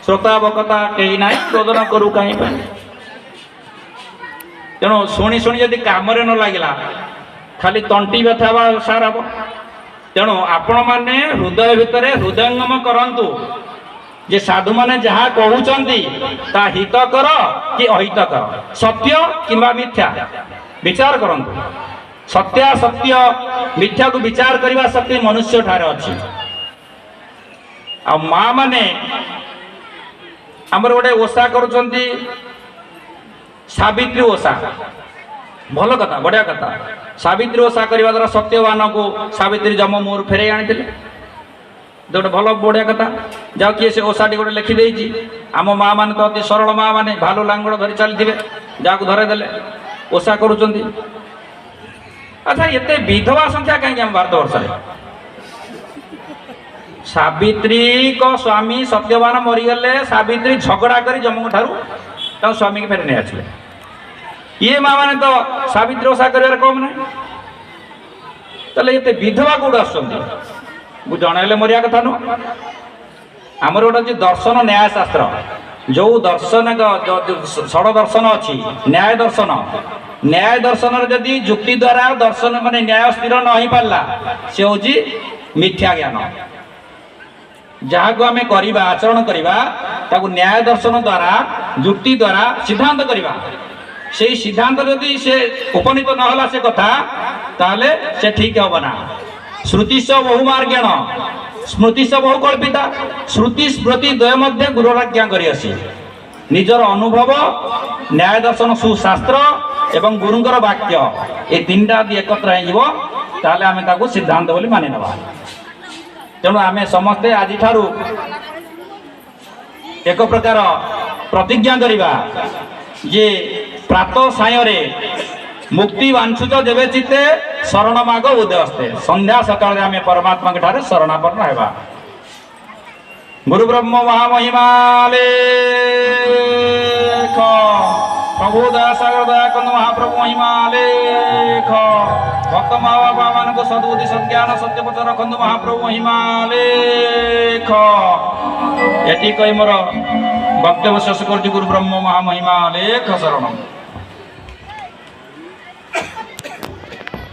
श्रोता बकता कहीं ना रोदन करू कहीं तेणु शुणी शुणी जदि काम न लगे खाली तंटी व्यथा सार हम तेणु आपण मैंने हृदय भितर हृदयंगम करंतु जे साधु माने जहाँ कहउचंती ता हित कर कि अहित कर सत्य किंबा मिथ्या विचार करंतु सत्य सत्य मिथ्या को विचार करने शक्ति मनुष्य ठारे अच्छी आ माँ माने आमर गोटे ओषा करुचंती सावित्री ओषा भल कथा बढ़िया कथा सावित्री ओषा करने द्वारा सत्यवान को सावित्री जम मोर फेरे आनी गोटे भल बढ़िया कथा जाओ किए से ओषाटी गोटे लिखिदे आम माँ मैंने तो अति सरल माँ मैंने भालू लांगड़ धरी चलते जहाँ धरेदेले ओषा करुँच अच्छा ये विधवा संख्या कहीं आम भारत वर्ष सावित्री को स्वामी सत्यवान मरीगले सावित्री झगड़ा कर जम ठार स्वामी की फेर नहीं आसले ये माँ मैंने तो सावित्री ओषा कर कम ना तेल ये विधवा कौट आस जनइले मरिया कथा नुह आमर गोटे दर्शन न्याय शास्त्र जो दर्शन षड़ दर्शन अच्छी न्याय दर्शन जदि जुक्ति द्वारा दर्शन माने न्याय स्थिर न हो पारा से हूँ मिथ्या ज्ञान जहाँ को आम करवा आचरण करवा न्याय दर्शन द्वारा जुक्ति द्वारा सिद्धांत करवा से सिद्धांत जदि से उपनीत नहला से कथा ताले से ठीक हम ना श्रुतिश बहुमार्गेण स्मृतिश बहु कल्पिता श्रुति स्मृति द्वय मध्य गुरुराज्ञा करियसी निजर अनुभव न्याय दर्शन सुशास्त्र एवं गुरुंकर वाक्य ये तीन टा एकत्र होले आम सिद्धांत बोली मानि नवा तेणु आम समस्ते आज ठारू एक प्रकार प्रतिज्ञा करिबा जे प्रातः सायरे मुक्ति वांछुच देवे चित्ते शरण माग उदयस्ते संध्या सकाल आम परमात्मा के ठारे शरणापन्न हेबा गुरु ब्रह्म महामहिमाले प्रभु दयासागर दया कंद महाप्रभु महिमाले भक्त माँ बापा मान को सद्बुद्धि सज्ञान सत्य पथ रखंद महाप्रभु महिमाले ये कही मोर वक्तव्य शेष कर गुरु ब्रह्म महामहिमाले शरणम।